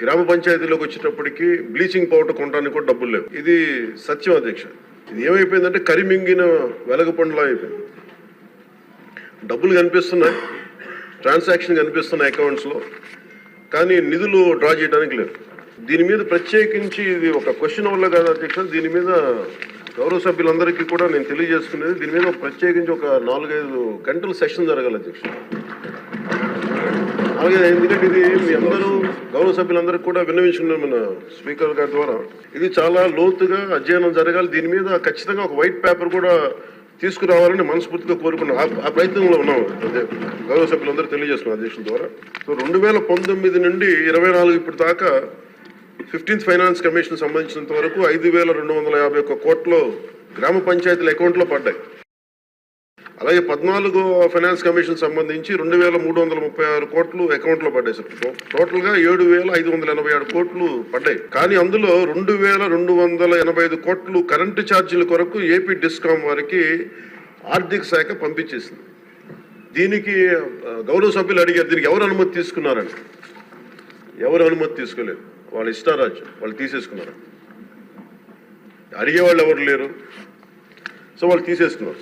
గ్రామ పంచాయతీలోకి వచ్చేటప్పటికి bleaching powder కొనడానికి కూడా డబ్బులు లేవు. ఇది సత్యం అధ్యక్ష. ఇది ఏమైపోయిందంటే కరిమింగిన వెలగపండులా అయిపోయింది. డబ్బులు కనిపిస్తున్నాయి, ట్రాన్సాక్షన్ కనిపిస్తున్నాయి అకౌంట్స్లో, కానీ నిధులు డ్రా చేయడానికి లేదు. దీని మీద ప్రత్యేకించి ఇది ఒక క్వశ్చన్ వల్ల కాదు అధ్యక్ష, దీని మీద గౌరవ సభ్యులందరికీ కూడా నేను తెలియజేసుకునేది, దీని మీద ప్రత్యేకించి ఒక 4-5 గంటల సెషన్ జరగాలి అధ్యక్ష. అలాగే ఎందుకంటే ఇది మీ అందరూ గౌరవ సభ్యులందరికీ కూడా విన్నవించుకున్నాం మన స్పీకర్ గారి ద్వారా. ఇది చాలా లోతుగా అధ్యయనం జరగాలి. దీని మీద ఖచ్చితంగా ఒక వైట్ పేపర్ కూడా తీసుకురావాలని మనస్ఫూర్తిగా కోరుకున్నాం. ఆ ప్రయత్నంలో ఉన్నాం గౌరవ సభ్యులందరూ తెలియజేస్తున్నాం అధ్యక్షుల ద్వారా. సో 2019 నుండి 24 ఇప్పుడు దాకా 15th ఫైనాన్స్ కమిషన్ సంబంధించినంత వరకు 5,251 కోట్లు గ్రామ పంచాయతీల అకౌంట్లో పడ్డాయి. అలాగే 14వ ఫైనాన్స్ కమిషన్ సంబంధించి 2,336 కోట్లు అకౌంట్లో పడ్డాయి సార్. టోటల్గా 7,587 కోట్లు పడ్డాయి. కానీ అందులో 2,285 కోట్లు కరెంటు ఛార్జీల కొరకు ఏపీ డిస్కాం వారికి ఆర్థిక శాఖ పంపించేసింది. దీనికి గౌరవ సభ్యులు అడిగారు, దీనికి ఎవరు అనుమతి తీసుకున్నారని. ఎవరు అనుమతి తీసుకోలేదు, వాళ్ళ ఇష్టారాజ్యం, వాళ్ళు తీసేసుకున్నారు. అడిగేవాళ్ళు ఎవరు లేరు, సో వాళ్ళు తీసేసుకున్నారు.